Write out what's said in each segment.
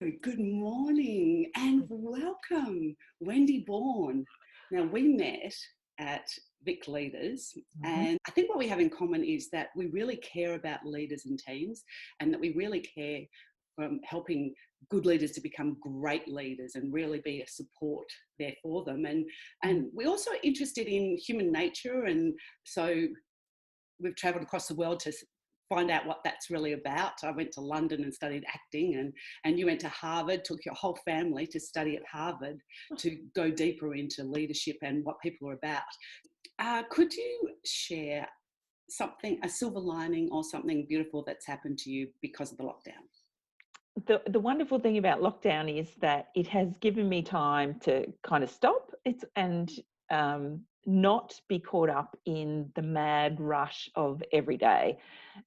Good morning and welcome, Wendy Bourne. Now, we met at Vic Leaders, Mhm. and I think what we have in common is that we really care about leaders and teams, and that we really care from helping good leaders to become great leaders and really be a support there for them. And we're also interested in human nature, and so we've travelled across the world to find out what that's really about. I went to London and studied acting, and you went to Harvard, took your whole family to study at Harvard to go deeper into leadership and what people are about. Could you share something, a silver lining or something beautiful that's happened to you because of the lockdown? The wonderful thing about lockdown is that it has given me time to kind of stop not be caught up in the mad rush of every day.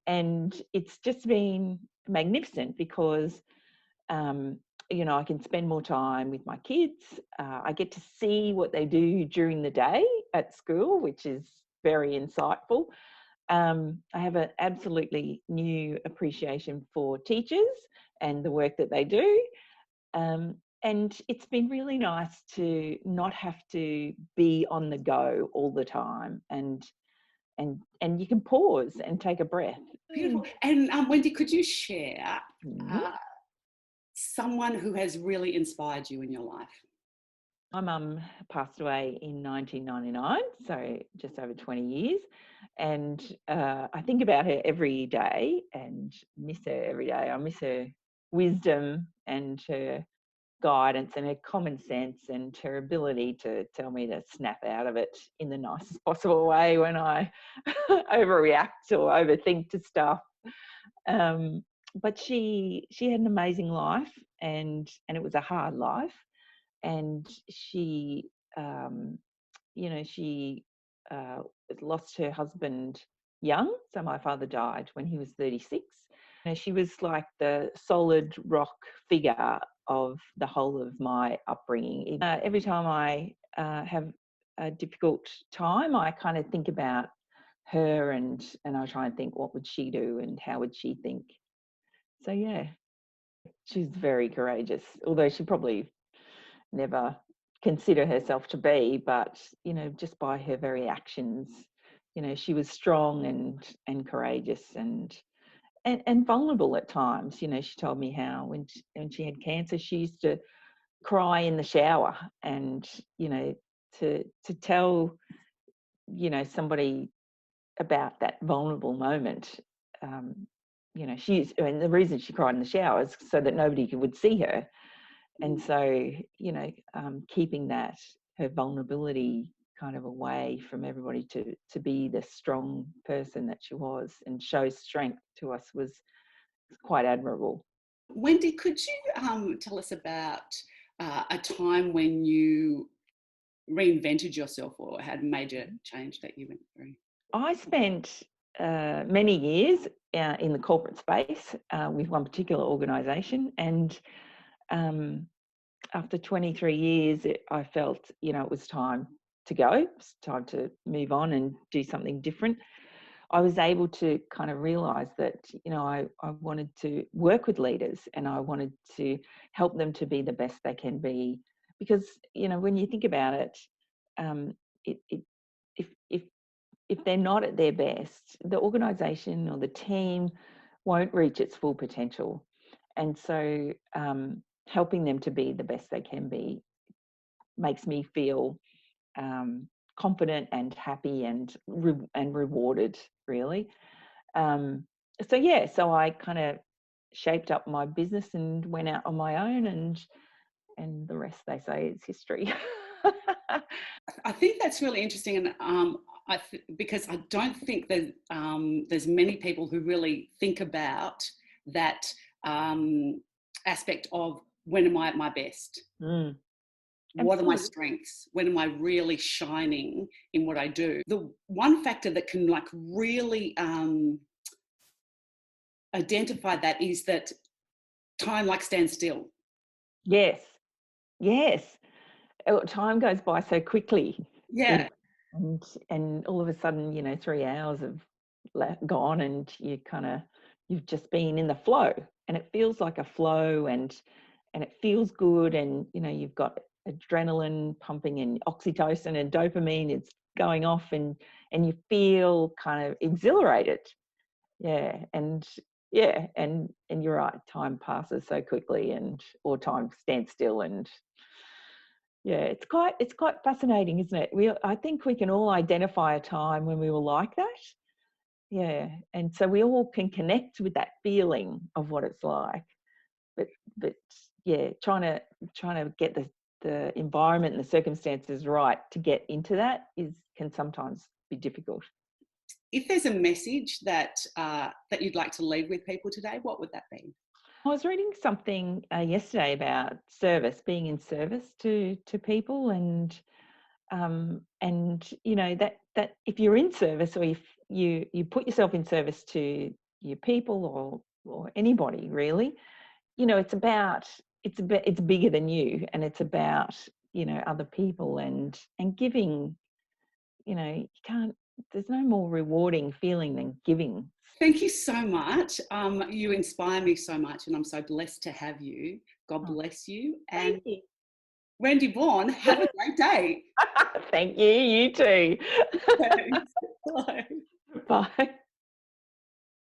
And it's just been magnificent because um, I can spend more time with my kids. I get to see what they do during the day at school, which is very insightful. I have an absolutely new appreciation for teachers and the work that they do. And it's been really nice to not have to be on the go all the time, and you can pause and take a breath. Beautiful. And Wendy, could you share Mhm. uh, someone who has really inspired you in your life? My mum passed away in 1999, so just over 20 years. And I think about her every day and miss her every day. I miss her wisdom and her guidance and her common sense and her ability to tell me to snap out of it in the nicest possible way when I overreact or overthink to stuff. Um, but she had an amazing life, and it was a hard life. And um, she uh, lost her husband young. So my father died when he was 36. She was like the solid rock figure of the whole of my upbringing. Every time I have a difficult time, I kind of think about her, and I try and think, what would she do and how would she think? So yeah, she's very courageous, although she probably never consider herself to be, but just by her very actions, she was strong and courageous and vulnerable at times. She told me how when she had cancer, she used to cry in the shower, and to tell somebody about that vulnerable moment. And the reason she cried in the shower is so that nobody would see her. And so, keeping that, her vulnerability, kind of away from everybody, to be the strong person that she was and show strength to us was quite admirable. Wendy, could you tell us about a time when you reinvented yourself or had a major change that you went through? I spent many years in the corporate space with one particular organisation, and um, after 23 years, I felt it was time to go. It was time to move on and do something different. I was able to kind of realize that, I wanted to work with leaders, and I wanted to help them to be the best they can be. Because, when you think about it, um, it if if they're not at their best, the organization or the team won't reach its full potential. And so helping them to be the best they can be makes me feel um, confident and happy and rewarded, really. Um, so I kind of shaped up my business and went out on my own, and the rest, they say, is history. I think that's really interesting, and because I don't think there's many people who really think about that aspect of when am I at my best? Mm, What are my absolutely. strengths? When am I really shining in what I do? The one factor that can like really identify that is that time like stands still. Yes, yes. Time goes by so quickly. Yeah. It, and all of a sudden, 3 hours have gone, and you've just been in the flow, and it feels like a flow, and it feels good, and you've got adrenaline pumping and oxytocin and dopamine, it's going off, and you feel kind of exhilarated. And you're right, time passes so quickly, or time stands still, and it's quite fascinating, isn't it? I think we can all identify a time when we were like that. And so we all can connect with that feeling of what it's like, but trying to get the environment and the circumstances right to get into that can sometimes be difficult. If there's a message that you'd like to leave with people today, what would that be? I was reading something yesterday about service, being in service to people, and that if you're in service, or if you put yourself in service to your people or anybody really, it's bigger than you, and it's about other people and giving. You can't. There's no more rewarding feeling than giving. Thank you so much. You inspire me so much, and I'm so blessed to have you. God bless you. And Thank you. Wendy Vaughan, have a great day. Thank you. You too. Thanks. Bye. Bye.